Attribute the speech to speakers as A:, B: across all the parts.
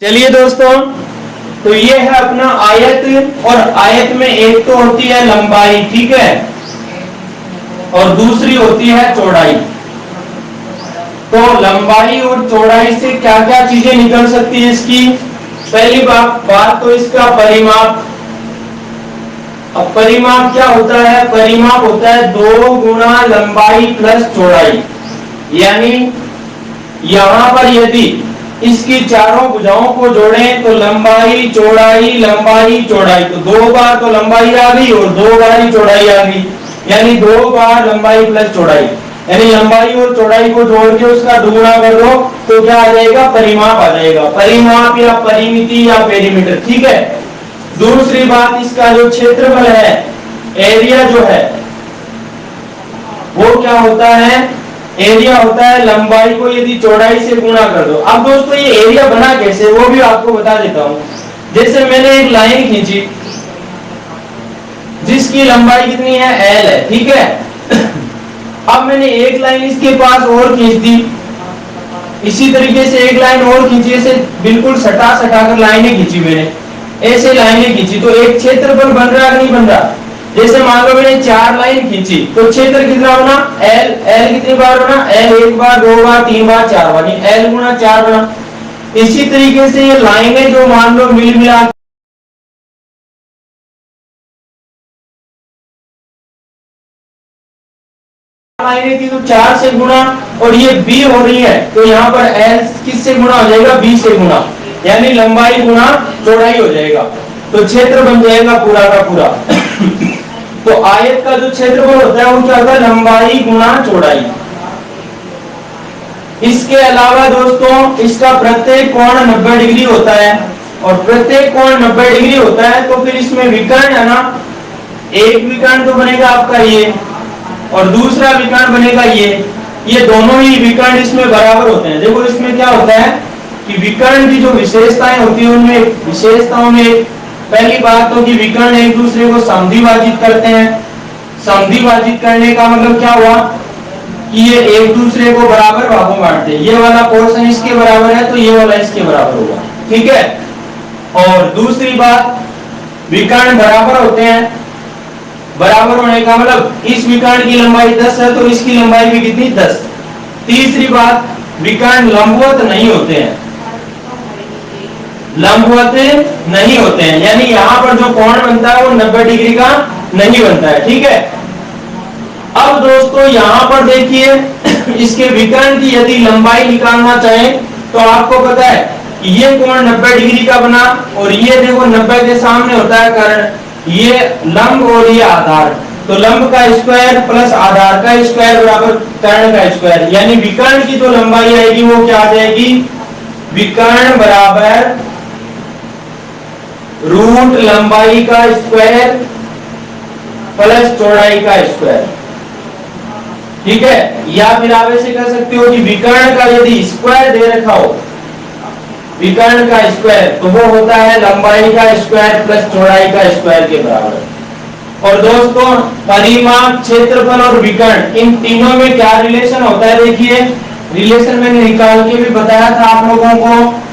A: चलिए दोस्तों, तो ये है अपना आयत। और आयत में एक तो होती है लंबाई, ठीक है, और दूसरी होती है चौड़ाई। तो लंबाई और चौड़ाई से क्या क्या चीजें निकल सकती है इसकी। पहली बात तो इसका परिमाप। अब परिमाप क्या होता है? परिमाप होता है 2 गुना लंबाई प्लस चौड़ाई। यानी यहां पर यदि इसकी चारों भुजाओं को जोड़ें तो लंबाई चौड़ाई, तो 2 बार तो लंबाई आ गई और 2 बार ही चौड़ाई आ गई, यानी 2 बार लंबाई प्लस चौड़ाई। यानी लंबाई और चौड़ाई को जोड़ के उसका दुगुना कर दो तो क्या आ जाएगा? परिमाप आ जाएगा। परिमाप या परिमिति या पेरीमीटर, ठीक है। दूसरी बात, इसका जो क्षेत्रफल है, एरिया जो है, वो क्या होता है? एरिया होता है लंबाई को यदि चौड़ाई से गुणा कर दो। अब दोस्तों ये एरिया बना कैसे, वो भी आपको बता देता हूं। जैसे मैंने एक लाइन खींची जिसकी लंबाई कितनी है? L है, ठीक है। अब मैंने एक लाइन इसके पास और खींच दी, इसी तरीके से एक लाइन और खींची, ऐसे बिल्कुल सटा कर लाइनें खींची मैंने, ऐसे लाइनें खींची, तो एक क्षेत्रफल बन रहा नहीं बन रहा? जैसे मान लो मैंने 4 लाइन खींची तो क्षेत्र कितना बना? L कितनी बार बना? L 1 बार, 2 बार, 3 बार, 4 बार, L गुना 4 बना। इसी तरीके से ये लाइनें जो मान लो मिल मिला लाइनें थी तो 4 से गुना, और ये B हो रही है तो यहाँ पर L किससे गुना हो जाएगा? B से गुना, यानी लंबाई गुना चौड़ाई हो जाएगा, तो क्षेत्र बन जाएगा पूरा का पूरा। तो आयत का जो क्षेत्रफल होता है वो क्या होता है? लंबाई गुना चौड़ाई। इसके अलावा दोस्तों इसका प्रत्येक कोण 90 डिग्री होता है, और प्रत्येक कोण 90 डिग्री होता है तो फिर इसमें विकर्ण है ना, एक विकर्ण तो बनेगा आपका ये, और दूसरा विकर्ण बनेगा ये दोनों ही विकर्ण इसमें बराबर होते हैं। देखो इसमें क्या होता है कि विकर्ण की जो विशेषताएं होती है उनमें विशेषताओं में पहली बात तो कि विकर्ण एक दूसरे को समद्विभाजित करते हैं। समद्विभाजित करने का मतलब क्या हुआ कि ये एक दूसरे को बराबर भागों में बांटते हैं। ये वाला पोर्शन इसके बराबर है तो ये वाला इसके बराबर होगा, ठीक है। और दूसरी बात, विकर्ण बराबर होते हैं। बराबर होने का मतलब इस विकर्ण की लंबाई 10 है तो इसकी लंबाई भी कितनी? 10। तीसरी बात, विकर्ण लंबवत नहीं होते हैं, लंबवत नहीं होते हैं, यानी यहां पर जो कोण बनता है वो 90 डिग्री का नहीं बनता है, ठीक है। अब दोस्तों यहां पर देखिए, इसके विकर्ण की यदि लंबाई निकालना चाहे तो आपको पता है कि ये कोण 90 डिग्री का बना, और ये देखो 90 के सामने होता है कर्ण, ये लंब और ये आधार, तो लंब का स्क्वायर प्लस आधार का स्क्वायर बराबर कर्ण का स्क्वायर, यानी विकर्ण की जो लंबाई आएगी वो क्या आ जाएगी? विकर्ण बराबर रूट लंबाई का स्क्वायर प्लस चौड़ाई का स्क्वायर, ठीक है। या फिर आप ऐसे कर सकते हो कि विकर्ण का यदि स्क्वायर दे रखा हो, विकर्ण का स्क्वायर, तो वो होता है लंबाई का स्क्वायर प्लस चौड़ाई का स्क्वायर के बराबर। और दोस्तों परिमाप, क्षेत्रफल और विकर्ण, इन तीनों में क्या रिलेशन होता है? देखिए रिलेशन मैंने निकाल के भी बताया था आप लोगों को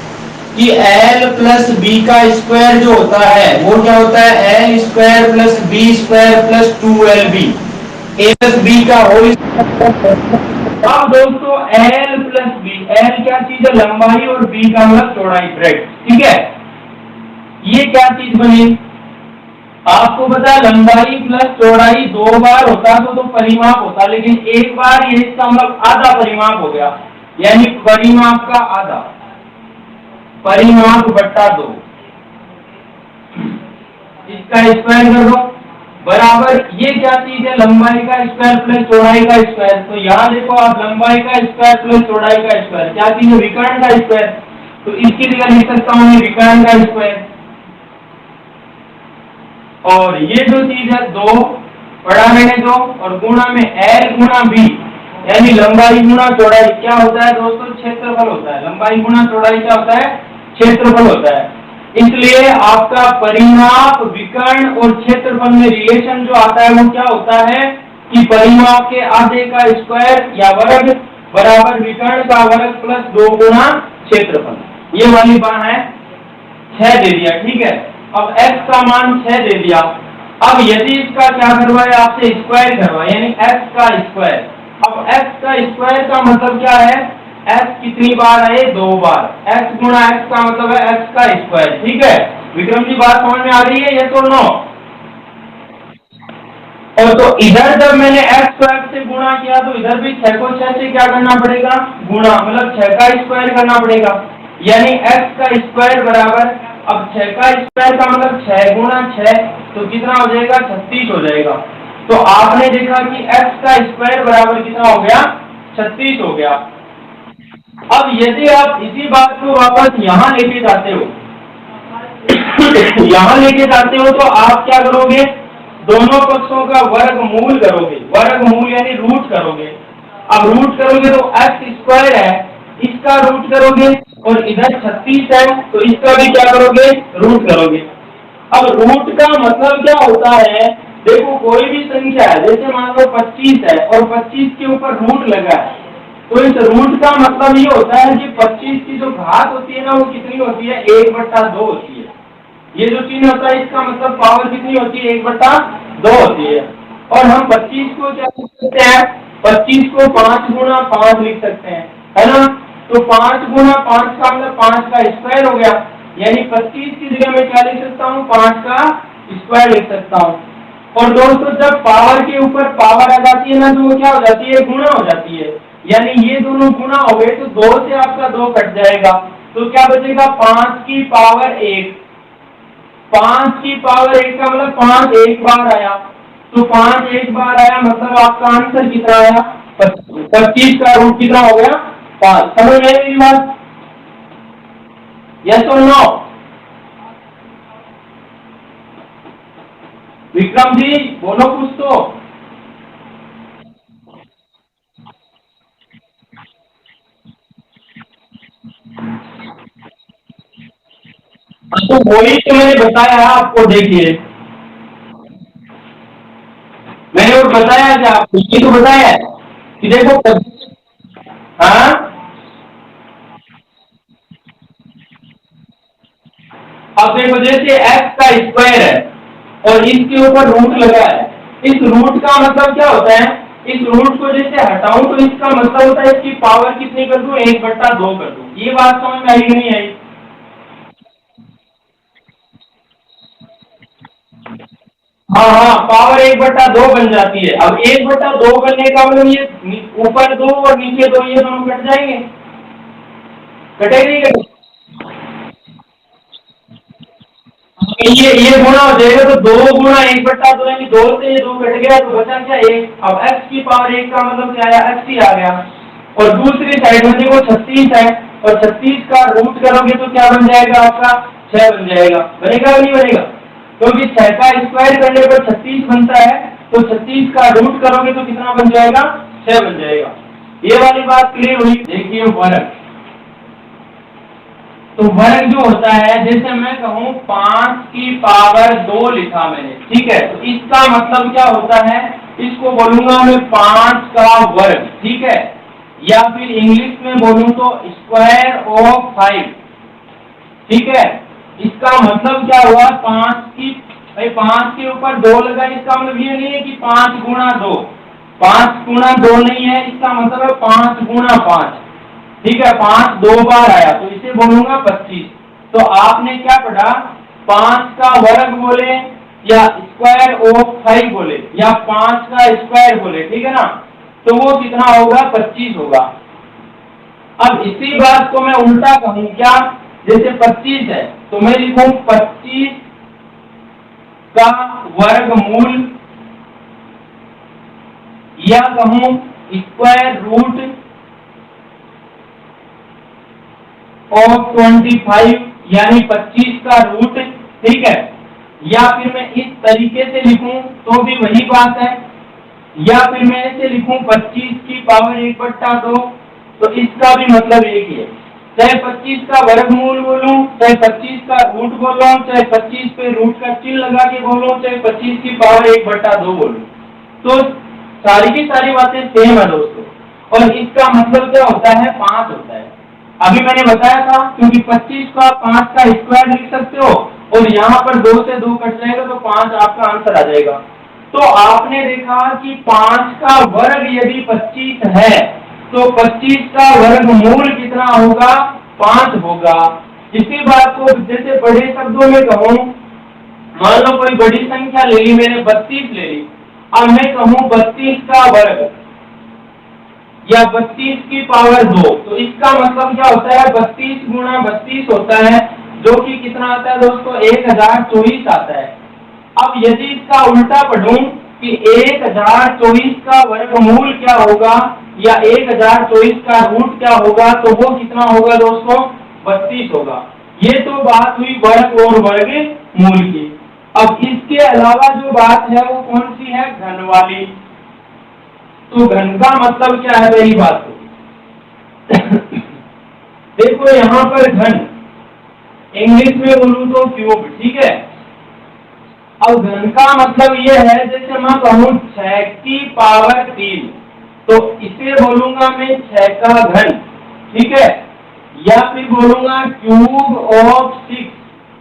A: कि L प्लस बी का स्क्वायर जो होता है वो क्या होता है? L square plus B square plus 2LB, A plus B का होल। अब दोस्तों L प्लस बी, L क्या चीज है? लंबाई, और B का मतलब चौड़ाई, ब्रेड, ठीक है। ये क्या चीज बनी? आपको पता है लंबाई प्लस चौड़ाई 2 बार होता तो परिमाप होता, लेकिन एक बार ये इसका मतलब आधा परिमाप हो गया, यानी परिमाप का आधा, परिमाप बट्टा 2, इसका स्क्वायर कर दो बराबर, ये क्या चीज है? लंबाई का स्क्वायर प्लस चौड़ाई का स्क्वायर। तो यहाँ देखो आप, लंबाई का स्क्वायर प्लस चौड़ाई का स्क्वायर क्या चीज है? विकर्ण का स्क्वायर, तो इसकी जगह लिख सकता हूँ विकर्ण का स्क्वायर। और ये जो चीज है 2 पढ़ा मैंने 2, और गुणा में L गुणा B, यानी लंबाई गुणा चौड़ाई क्या होता है दोस्तों? क्षेत्रफल होता है। लंबाई गुणा चौड़ाई क्या होता है? क्षेत्रफल होता है। इसलिए आपका परिमाप, विकर्ण और क्षेत्रफल में रिलेशन जो आता है वो क्या होता है कि परिमाप के आधे का स्क्वायर या वर्ग बराबर विकर्ण का वर्ग प्लस 2 गुना क्षेत्रफल। ये वाली बात है 6 दे दिया, ठीक है। अब x का मान 6 दे दिया। अब यदि इसका क्या करवाए, आपसे स्क्वायर करवाए, यानी x का स्क्वायर। अब x का स्क्वायर का मतलब क्या है, x कितनी बार आए, 2 बार। x गुणा x का मतलब है x का स्क्वायर, ठीक है। विक्रम जी बात समझ में आ रही है, यस और नो? और तो इधर जब मैंने x को x से गुणा किया तो इधर भी 6 को 6 से क्या करना पड़ेगा, गुणा, मतलब 6 का स्क्वायर करना पड़ेगा, यानी x का स्क्वायर बराबर, अब 6 का स्क्वायर का मतलब 6 गुणा 6, तो कितना हो जाएगा, 36 हो जाएगा। तो आपने देखा कि x का स्क्वायर बराबर कितना हो गया, 36 हो गया। अब यदि आप इसी बात को वापस यहाँ लेके जाते हो यहाँ लेके जाते हो तो आप क्या करोगे, दोनों पक्षों का वर्गमूल करोगे, वर्गमूल यानी रूट करोगे। अब रूट करोगे तो x स्क्वायर है, इसका रूट करोगे, और इधर 36 है तो इसका भी क्या करोगे, रूट करोगे। अब रूट का मतलब क्या होता है, देखो कोई भी संख्या है, जैसे मान लो 25 है और 25 के ऊपर रूट लगा है, तो इस रूट का मतलब ये होता है कि 25 की जो घात होती है ना, वो कितनी होती है, 1/2 होती है। ये जो चिन्ह होता है इसका मतलब पावर कितनी होती है, 1/2 होती है। और हम 25 को क्या लिख सकते हैं, 25 को 5 गुणा 5 लिख सकते हैं, है ना। तो 5 गुणा 5 का मतलब 5 का स्क्वायर हो गया, यानी 25 की जगह मैं क्या लिख सकता हूँ, 5 का स्क्वायर लिख सकता हूँ। और दोस्तों जब पावर के ऊपर पावर आ जाती है ना, तो वो क्या हो जाती है, गुणा हो जाती है, यानी ये दोनों गुणा हो गए तो 2 से आपका 2 कट जाएगा, तो क्या बचेगा, 5 की पावर 1। 5 की पावर 1 का मतलब 5 एक बार आया, तो 5 एक बार आया मतलब आपका आंसर कितना आया, 25 का रूट कितना हो गया, 5। समझ में आई मेरी बात, यस और नो? विक्रम जी बोलो कुछ तो। तो वही तो मैंने बताया आपको, देखिए मैंने वो बताया क्या आपको, ये तो बताया है कि देखो, हाँ अब देखो जैसे x का स्क्वायर है और इसके ऊपर रूट लगा है, इस रूट का मतलब क्या होता है, इस रूट को जैसे हटाऊं तो इसका मतलब होता है इसकी पावर कितनी कर दूं, 1/2 कर दूं। ये बात समझ में आई कि नहीं आई? हाँ हाँ, पावर 1/2 बन जाती है। अब 1/2 बनने का मतलब ये ऊपर 2 और नीचे 2 ये दोनों कट जाएंगे, कटेगी कटे? ये गुणा हो जाएगा, तो 2 गुणा 1/2 यानी 2 से ये 2 कट गया, तो बचा क्या, 1। अब x की पावर 1 का मतलब क्या आया, x ही आ गया। और दूसरी साइड में देखो 36 है, और 36 का रूट करोगे तो क्या बन जाएगा आपका, 6 बन जाएगा। बनेगा या नहीं बनेगा? क्योंकि 6 का स्क्वायर करने पर 36 बनता है, तो 36 का रूट करोगे तो कितना बन जाएगा, 6 बन जाएगा। ये वाली बात क्लियर हुई? देखिए वर्ग, तो वर्ग जो होता है, जैसे मैं कहूं 5 की पावर 2 लिखा मैंने, ठीक है, तो इसका मतलब क्या होता है, इसको बोलूंगा मैं 5 का वर्ग, ठीक है, या फिर इंग्लिश में बोलूं तो स्क्वायर ऑफ 5, ठीक है। इसका मतलब क्या हुआ, 5 की, भाई 5 के ऊपर 2 लगा, इसका मतलब ये नहीं है कि 5 गुणा 2, 5 गुणा 2 नहीं है, इसका मतलब है 5 गुणा 5, ठीक है। 5 2 बार आया तो इसे बोलूंगा 25। तो आपने क्या पढ़ा, 5 का वर्ग बोले या स्क्वायर ऑफ 5 बोले या 5 का स्क्वायर बोले, ठीक है ना, तो वो कितना होगा, 25 होगा। अब इसी बात को मैं उल्टा कहूं क्या, जैसे 25 है तो मैं लिखूं 25 का वर्गमूल, या कहूं स्क्वायर रूट ऑफ 25, यानी 25 का रूट, ठीक है। या फिर मैं इस तरीके से लिखूं तो भी वही बात है, या फिर मैं ऐसे लिखूं 25 की पावर 1/2, तो इसका भी मतलब एक ही है। चाहे 25 का वर्गमूल बोलूं, चाहे 25 का रूट बोलूं, चाहे 25 पे रूट का चिन्ह लगा के बोलूं, चाहे 25 की पावर 1/2 बोलूं, तो सारी की सारी बातें सेम है दोस्तों। और इसका मतलब क्या होता है, 5 होता है। अभी मैंने बताया था क्योंकि 25 का 5 का स्क्वायर लिख सकते हो और यहाँ पर 2 से 2 कट जाएगा तो 5 आपका आंसर आ जाएगा। तो आपने देखा कि 5 का वर्ग यदि 25 है तो 25 का वर्गमूल कितना होगा, 5 होगा। इसी बात को जैसे बड़े शब्दों में कहूं, मान लो कोई बड़ी संख्या ले ली मैंने, 32 ले ली, अब मैं कहूं 32 का वर्ग या 32 की पावर 2, तो इसका मतलब क्या होता है, 32 गुणा 32 होता है, जो कि कितना आता है दोस्तों, 1024 आता है। अब यदि इसका उल्टा पढ़ूं कि 1024 का वर्गमूल क्या होगा या 1024 का रूट क्या होगा, तो वो कितना होगा दोस्तों, 32 होगा। ये तो बात हुई वर्ग और वर्गमूल की। अब इसके अलावा जो बात है वो कौन सी है, घन वाली। तो घन का मतलब क्या है, पहली बात तो देखो यहां पर घन इंग्लिश में बोलूं तो क्यूब, ठीक है। अब घन का मतलब ये है, जैसे मैं कहूं 6 की पावर 3, तो इसे बोलूंगा मैं 6 का घन, ठीक है, या फिर बोलूंगा क्यूब ऑफ 6,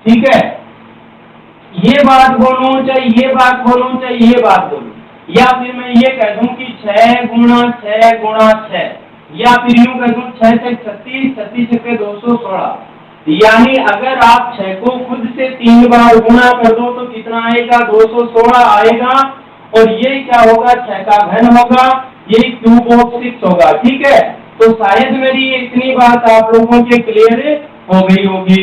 A: ठीक है। ये बात बोलूं चाहे ये बात बोलूं चाहे ये बात बोलूं, या फिर मैं ये कह दूं कि 6 गुणा 6 गुणा 6, या फिर यूं कह दूं 6 से 36, 36 से 216। यानी अगर आप 6 को खुद से 3 बार गुणा कर दो तो कितना आएगा, 216 आएगा। और ये क्या होगा, 6 का घन होगा, ये क्यूब ऑफ 6 होगा, ठीक है। तो शायद मेरी इतनी बात आप लोगों के क्लियर हो गई होगी।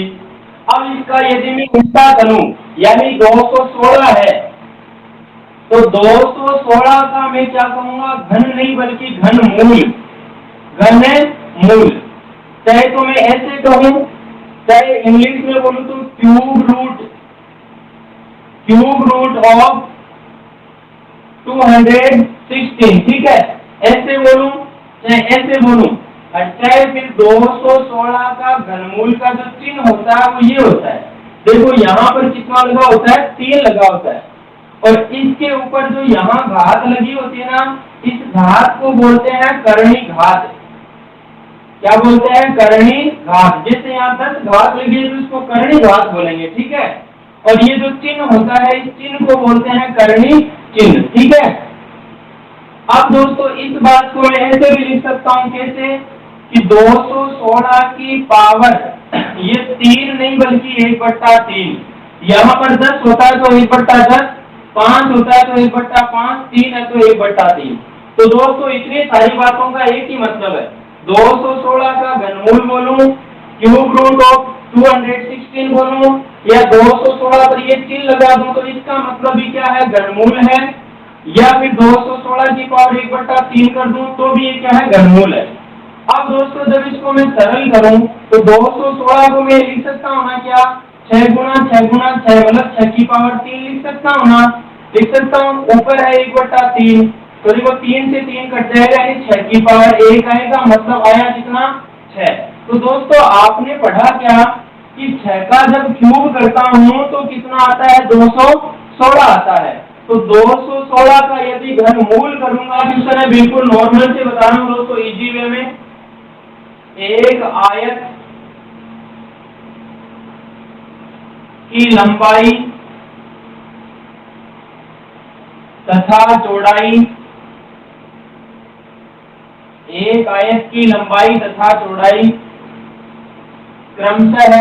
A: अब इसका यदि मैं उल्टा करूं, यानी 216 है तो 216 का मैं क्या कहूंगा, घन नहीं बल्कि घन मूल, घन मूल। चाहे तो मैं ऐसे कहूं, चाहे इंग्लिश में बोलूं तो क्यूब रूट ऑफ 216, ठीक है, ऐसे बोलूं चाहे ऐसे बोलूं। चाहे फिर 216 का घनमूल का जो चिन्ह होता है वो ये होता है, देखो यहाँ पर कितना लगा होता है, 3 लगा होता है, और इसके ऊपर जो यहाँ घात लगी होती है ना, इस घात को बोलते हैं करणी घात। क्या बोलते हैं, करणी घात। जैसे यहाँ 10 घात लगी है तो इसको करणी घात बोलेंगे, ठीक है। और ये जो चिन्ह होता है इस चिन्ह को बोलते हैं करणी चिन्ह, ठीक है। अब दोस्तों इस बात को मैं ऐसे भी लिख सकता हूँ, कैसे कि 216 की पावर ये 3 नहीं बल्कि 1/3। यहाँ पर 10 होता है तो 1/10, 5 होता है तो 1/5, 3 है तो 1/3। तो दोस्तों इतनी सारी बातों का एक ही मतलब है, 216 का घनमूल बोलूं, क्यूब रूट ऑफ 216 बोलूं, या 216 पर ये चिन्ह लगा दूं तो इसका मतलब भी क्या है, घनमूल है, या फिर 216 की पावर 1/3 कर दूं तो भी ये क्या है, घनमूल है। अब दोस्तों जब इसको मैं सरल करूं तो 216 को मैं लिख सकता हूं ना, क्या 6 गुणा 6 गुणा 6 मतलब 6 की पावर 3 लिख सकता हूं ना, लिख सकता हूं। ऊपर है 1/3, तो देखो 3 से 3 कट जाएगा, यानी 6 की पावर 1 आएगा, मतलब आया कितना, 6। तो दोस्तों आपने पढ़ा क्या कि 6 का जब क्यूब करता हूं तो कितना आता है, 216 आता है। तो 216 का यदि घनमूल करूंगा, क्वेश्चन है बिल्कुल नॉर्मल से बता रहा हूं दोस्तों, इजी वे में, एक आयत की लंबाई तथा चौड़ाई, एक आयत की लंबाई तथा चौड़ाई क्रमशः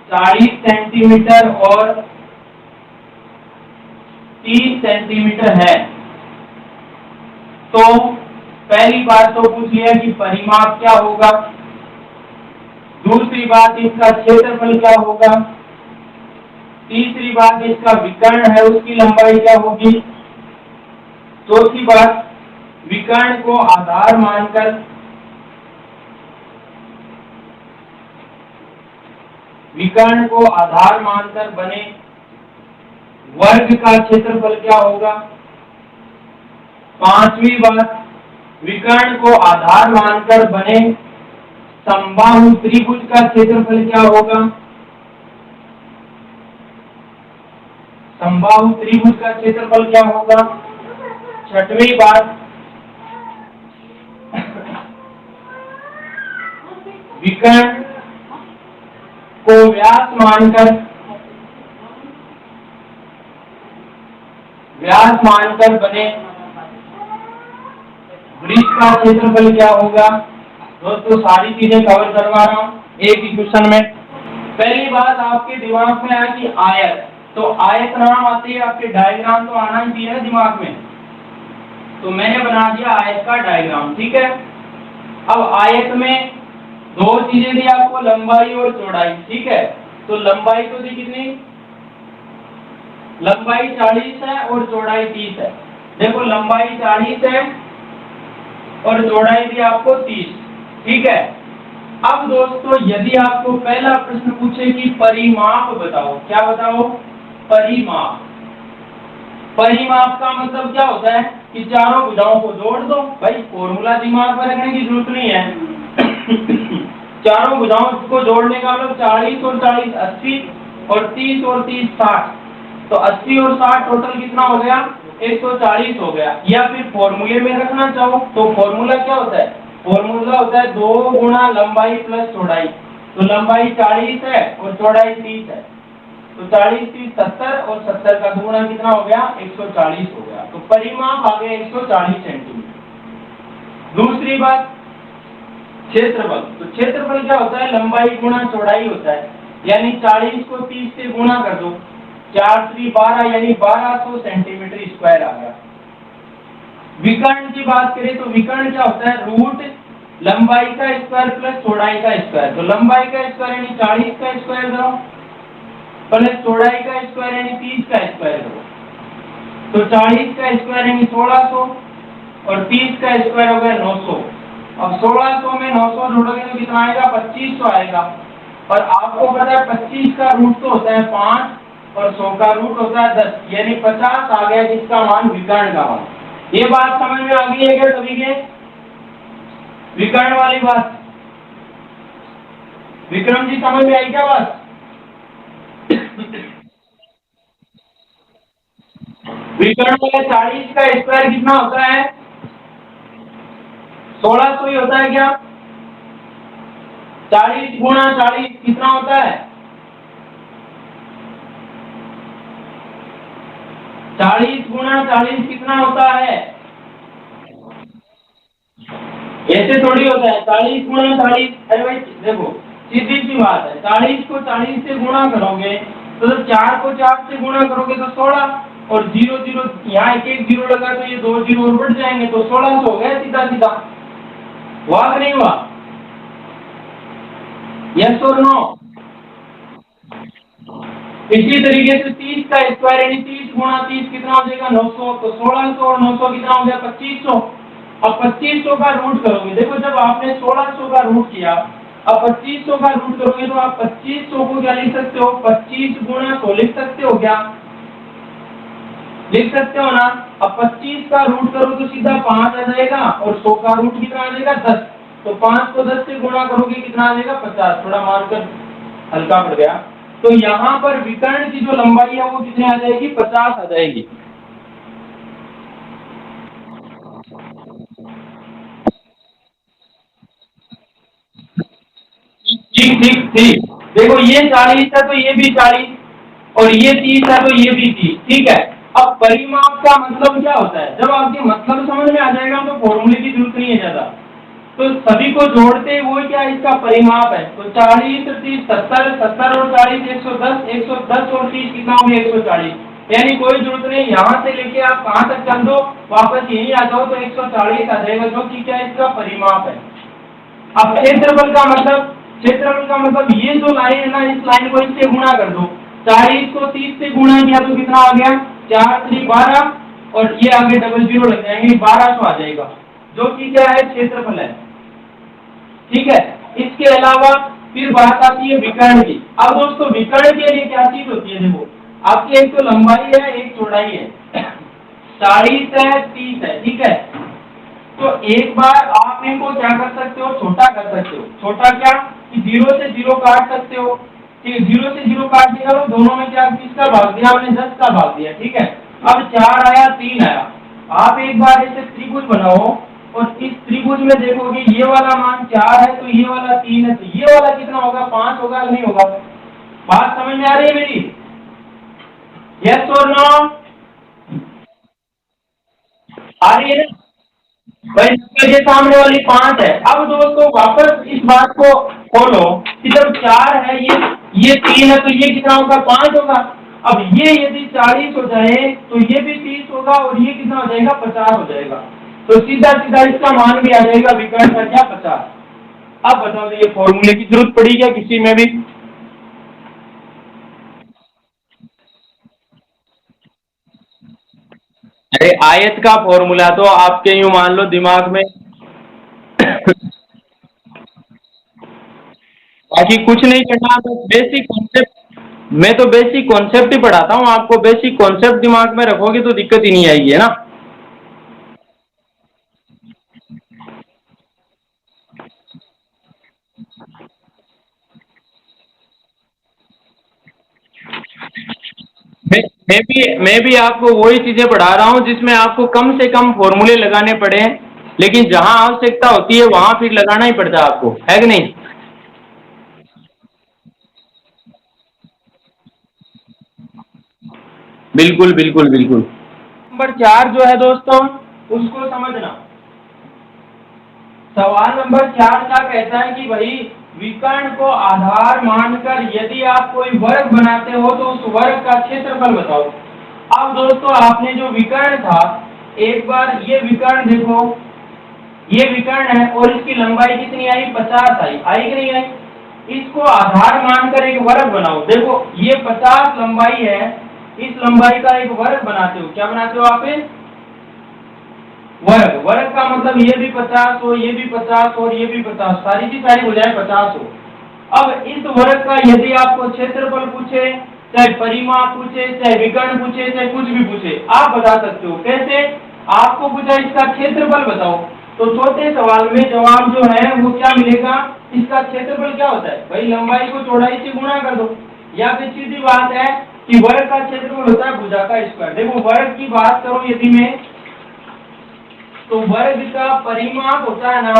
A: 40 सेंटीमीटर और 30 सेंटीमीटर है। तो पहली बात तो पूछ लिया कि परिमाप क्या होगा, दूसरी बात इसका क्षेत्रफल क्या होगा, तीसरी बात इसका विकर्ण है उसकी लंबाई क्या होगी, चौथी बात विकर्ण को आधार मानकर बने वर्ग का क्षेत्रफल क्या होगा, पांचवी बात विकर्ण को आधार मानकर बने समबाहु त्रिभुज का क्षेत्रफल क्या होगा, समबाहु त्रिभुज का क्षेत्रफल क्या होगा, छठवीं बात, विकर्ण को व्यास मानकर बने वृत्त का क्षेत्रफल क्या होगा। दोस्तों सारी चीजें कवर करवा रहा हूं एक ही क्वेश्चन में। पहली बात आपके दिमाग में आया कि आयत, तो आयत नाम आती है आपके डायग्राम, तो आना ही चाहिए दिमाग में, तो मैंने बना दिया आयत का डायग्राम। ठीक है, अब आयत में दो चीजें दी आपको, लंबाई और चौड़ाई। ठीक है, तो लंबाई तो दी कितनी, लंबाई 40 है और चौड़ाई 30 है। देखो लंबाई 40 है और चौड़ाई भी आपको 30। ठीक है, अब दोस्तों यदि आपको पहला प्रश्न पूछे कि परिमाप बताओ, क्या बताओ, परिमाप। परिमाप का मतलब क्या होता है कि चारों भुजाओं को जोड़ दो। भाई फॉर्मूला दिमाग में रखने की जरूरत नहीं है। चारों भुजाओं को जोड़ने का मतलब 40 और 40 80 और 30 और 30 60, तो 80 और 60 टोटल कितना हो गया, 140 हो गया। या फिर फॉर्मूले में रखना चाहो तो फॉर्मूला क्या होता है, फॉर्मूला होता है 2 गुणा लंबाई प्लस चौड़ाई। तो लंबाई 40 है और चौड़ाई 30 है, तो 40 30 70 और 70 का गुणा कितना हो गया, 140 हो गया। तो परिमाप आ गया 140 सेंटीमीटर। दूसरी बात क्षेत्रफल, तो क्षेत्रफल क्या होता है, लंबाई गुणा चौड़ाई होता है, यानी 40 को 30 से गुणा कर दो, 4 3 12 यानी 1200 सेंटीमीटर स्क्वायर आ गया। विकर्ण की बात करें तो विकर्ण क्या होता है, रूट लंबाई का स्क्वायर प्लस चौड़ाई का स्क्वायर। तो लंबाई का स्क्वायर यानी 40 का स्क्वायर करो प्लस चौड़ाई का स्क्वायर यानी 30 का स्क्वायर करो, तो 40 का स्क्वायर यानी 1600 और 30 का स्क्वायर हो गया 900। अब 1600 में 900 जोड़ोगे तो कितना आएगा, 2500 आएगा। और आपको पता है 25 का रूट तो होता है 5 और 100 का रूट होता है 10, यानी 50 आ गया जिसका मान विकर्ण का मान। ये बात समझ में आ गई है क्या सभी के, विकर्ण वाली बात, विक्रम जी समझ में आई क्या बात। विकर्ण में 40 का स्क्वायर कितना होता है, 1600 ही होता है क्या, 40 गुणा 40 कितना होता है, 40 गुणा 40 कितना होता है, ऐसे थोड़ी होता है 40 गुणा 40। अरे भाई देखो सीधी सी बात है, 40 को 40 से गुणा करोगे तो 4 को 4 से गुणा करोगे तो 16 और 0 0 यहाँ एक 0 लगा तो ये 2 0 और बढ़ जाएंगे तो 1600 हो गया सीधा सीधा। हुआ कि नहीं हुआ, यस और नो। इसी तरीके से 30 का स्क्वायर यानी 30 गुणा 30 कितना हो जाएगा 900, तो 1600 और 900 कितना हो गया 2500। अब 2500 का रूट करोगे, देखो जब आपने 1600 का रूट किया, अब 2500 का रूट करोगे तो आप 2500 को क्या लिख सकते हो, 25 गुणा 100 लिख सकते हो, क्या लिख सकते हो ना। अब 25 का रूट करो तो सीधा 5 आ जाएगा और 100 का रूट कितना आ जाएगा 10, तो 5 को 10 से गुणा करोगे कितना आ जाएगा 50, थोड़ा मारकर हल्का पड़ गया। तो यहाँ पर विकर्ण की जो लंबाई है वो कितनी आ जाएगी, 50 आ जाएगी। ठीक ठीक ठीक, देखो ये 40 है तो ये भी 40 और ये 30 है तो ये भी 30। ठीक है, अब परिमाप का मतलब क्या होता है, जब आपके मतलब समझ में आ जाएगा तो फॉर्मूले की जरूरत नहीं है ज्यादा, तो सभी को जोड़ते वो क्या इसका परिमाप है। तो 40 30 70 70 और 40 110 110 और 30 कितना हो गया 140, यानी कोई जरूरत नहीं यहाँ से लेके आप कहाँ तक चल दो वापस यही आ जाओ तो 140 आ जाएगा, जो कि क्या इसका परिमाप है। अब क्षेत्रफल का मतलब, क्षेत्रफल का मतलब ये जो लाइन है ना, इस लाइन को इससे गुणा कर दो, 40 को 30 से गुणा किया तो कितना आ गया 4 3 12 और ये आगे डबल जीरो लग जाएंगे 1200 आ जाएगा, जो कि क्या है क्षेत्रफल है। ठीक है, इसके अलावा फिर बात आती है विकर्ण की। अब दोस्तों विकर्ण के लिए क्या चीज होती है, देखो आपकी एक तो लंबाई है एक चौड़ाई है, 40 है 30 है। ठीक है, तो एक बार आप इनको क्या कर सकते हो, छोटा कर सकते हो। छोटा क्या कि 0 से 0 काट सकते हो, ठीक है, 0 से 0 काट दिया तो दोनों में क्या किसका भाग दिया आपने 10 का भाग दिया। ठीक है, अब 4 आया 3 आया, आप एक बार ऐसे त्रिभुज बनाओ और इस त्रिभुज में देखोगे ये वाला मान 4 है तो ये वाला 3 है, तो ये वाला कितना होगा, 5 होगा नहीं होगा? बात समझ में आ रही है मेरी? यस और नो? आ रही है ना भाई? ये सामने वाली 5 है। अब दोस्तों वापस इस बात को खोलो कि जब 4 है, ये 3 है, तो ये कितना होगा, 5 होगा। अब ये यदि 40 हो जाए तो ये भी 30 होगा और ये कितना हो जाएगा, 50 हो जाएगा। तो सीधा सीधा इसका मान भी आ जाएगा विकर्ण का क्या, 50। अब बताओ ये फॉर्मूले की जरूरत पड़ी क्या किसी में भी? अरे आयत का फॉर्मूला तो आपके यूं मान लो दिमाग में बाकी कुछ नहीं करना, तो बेसिक कॉन्सेप्ट, मैं तो बेसिक कॉन्सेप्ट ही पढ़ाता हूँ आपको। बेसिक कॉन्सेप्ट दिमाग में रखोगे तो दिक्कत ही नहीं आएगी, है ना? मैं मैं भी आपको वही चीजें पढ़ा रहा हूँ जिसमें आपको कम से कम फॉर्मूले लगाने पड़े, लेकिन जहां आवश्यकता होती है वहां फिर लगाना ही पड़ता है आपको, है कि नहीं? बिल्कुल बिल्कुल बिल्कुल। नंबर 4 जो है दोस्तों, उसको समझना। सवाल नंबर 4 क्या कहता है कि भाई विकर्ण को आधार मानकर यदि आप कोई वर्ग बनाते हो तो उस वर्ग का क्षेत्रफल बताओ। अब दोस्तों आपने जो विकर्ण था, एक बार ये विकर्ण देखो, ये विकर्ण है और इसकी लंबाई कितनी आई, 50 आई, आई कि नहीं आई? इसको आधार मानकर एक वर्ग बनाओ। देखो ये 50 लंबाई है, इस लंबाई का एक वर्ग बनाते हो। क्या बनाते हो आप? वर्ग। वर्ग का मतलब ये भी 50 हो, ये भी 50 और ये भी 50, सारी की सारी हो जाए 50 हो। अब इस वर्ग का यदि आपको क्षेत्रफल पूछे, चाहे परिमाप पूछे, चाहे विकर्ण पूछे, चाहे कुछ भी पूछे, आप बता सकते हो। कैसे? आपको पूछा इसका क्षेत्रफल बताओ, तो छोटे सवाल में जवाब जो है वो क्या मिलेगा, इसका क्षेत्रफल क्या होता है भाई, लंबाई को चौड़ाई से गुणा कर दो। या फिर सीधी बात है कि वर्ग का क्षेत्रफल होता है भुजा का स्क्वायर। देखो वर्ग की बात करो यदि मैं, तो वर्ग का परिमाप होता है ना,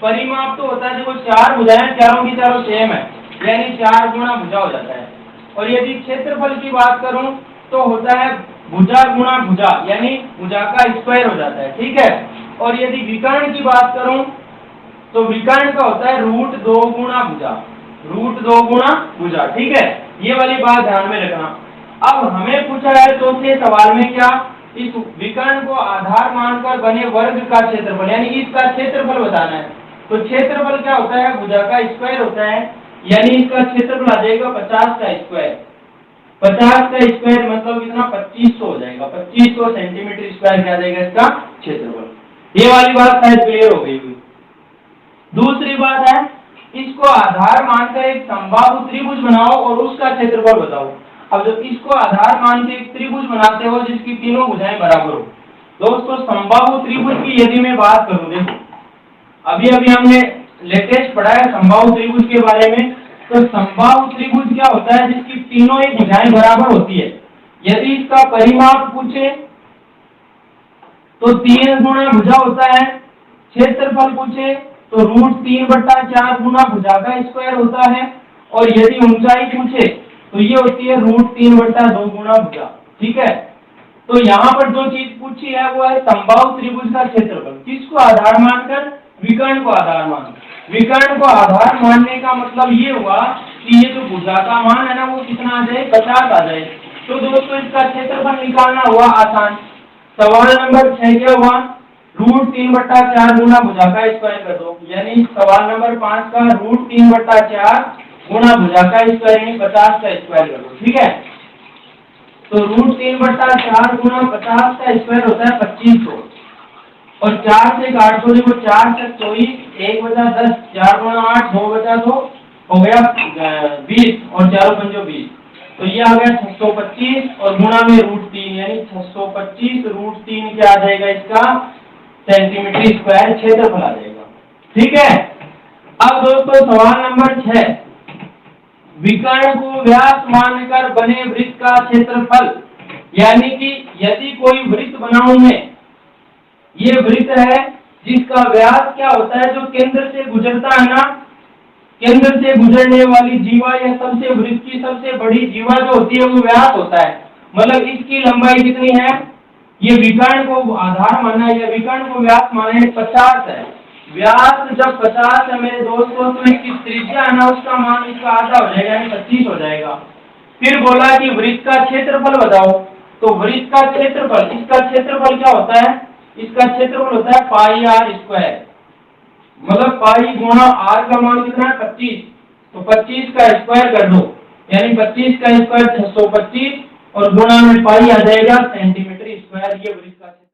A: परिमाप तो होता है, देखो 4 भुजाएं, चारों की चारों सेम है, यानी 4 गुणा भुजा हो जाता है। और यदि क्षेत्रफल की बात करूं तो होता है भुजा गुणा भुजा, यानी भुजा का स्क्वायर हो जाता है, ठीक है। और यदि विकर्ण की बात करूं तो विकर्ण का होता है √2 गुणा भुजा, √2 गुणा भुजा, ठीक है। ये वाली बात ध्यान में रखना। अब हमें पूछा है चौथे सवाल में क्या, इस विकर्ण को आधार मानकर बने वर्ग का क्षेत्रफल, यानी इसका क्षेत्रफल बताना है। तो क्षेत्रफल क्या होता है, भुजा का स्क्वायर होता है, यानी इसका क्षेत्रफल आ जाएगा 50 का स्क्वायर। 50 का स्क्वायर मतलब कितना, 2500 हो जाएगा। 2500 सेंटीमीटर स्क्वायर क्या जाएगा इसका क्षेत्रफल। ये वाली बात शायद क्लियर हो गई हुई। दूसरी बात है, इसको आधार मानकर एक समबाहु त्रिभुज बनाओ और उसका क्षेत्रफल बताओ। अब जब इसको आधार मान के एक त्रिभुज बनाते हो जिसकी तीनों भुजाएं बराबर हो, दोस्तों समबाहु त्रिभुज की यदि मैं बात करूं, देखो अभी अभी हमने लेटेस्ट पढ़ा है समबाहु त्रिभुज के बारे में। तो समबाहु त्रिभुज क्या होता है, जिसकी तीनों ही भुजाएं बराबर होती है। यदि इसका परिमाप पूछे तो 3 गुणा भुजा होता है, क्षेत्रफल पूछे तो √3/4 गुना भुजा का स्क्वायर होता है, और यदि ऊंचाई पूछे तो ये होती है √3/2 गुना भुजा, ठीक है। तो यहाँ पर जो चीज पूछी है वो है समबाहु त्रिभुज का क्षेत्रफल, किसको आधार मानकर, विकर्ण को आधार मानकर। विकर्ण को आधार मानने का मतलब ये हुआ कि ये जो भुजा का मान है ना वो कितना आ जाए, 50 आ जाए। तो दोस्तों इसका क्षेत्रफल निकालना हुआ आसान। सवाल नंबर 6 क्या हुआ, √3/4 गुना भुजा का स्क्वायर कर दो, यानी सवाल नंबर 5 का √3/4 गुना भुजा का स्क्वायर यानी 50 का स्क्वायर कर दो, ठीक है। तो √3/4 गुना 50 का स्क्वायर होता है 2500, और 4 से 800, देखो 4 से 24, 1 बचा 10, 4 गुना 8, 2 बचा 2, हो गया 20, और 4 पंजो 20, तो ये आ गया 625 और गुणा में √3, यानी 625 √3 क्या आ जाएगा इसका, सेंटीमीटर स्क्वायर क्षेत्रफल आ जाएगा, ठीक है। अब दोस्तों सवाल नंबर 6, विकर्ण को व्यास मानकर बने वृत्त का क्षेत्रफल। यानी कि यदि कोई वृत्त बनाऊं मैं, ये वृत्त है जिसका व्यास क्या होता है, जो केंद्र से गुजरता है ना, केंद्र से गुजरने वाली जीवा या सबसे वृत्त की सबसे बड़ी जीवा जो होती है वो व्यास होता है। मतलब इसकी लंबाई कितनी है, ये विकर्ण को आधार माना है या विकर्ण को व्यास माना है 50 है। व्यास जब 50 है मेरे दोस्तों, तो इसकी त्रिज्या है ना, उसका मान इसका आधा हो जाएगा, यानी 25 हो जाएगा। फिर बोला कि वृत्त का क्षेत्रफल बताओ, तो वृत्त का क्षेत्रफल, इसका क्षेत्रफल क्या होता है, इसका क्षेत्रफल होता है पाई आर स्क्वायर, मतलब पाई गुणा आर का मान कितना है 25, तो 25 का स्क्वायर कर दो, यानी 25 का स्क्वायर 625 और गुणा में पाई आ जाएगा सेंटीमीटर स्क्वायर। ये वृत्त का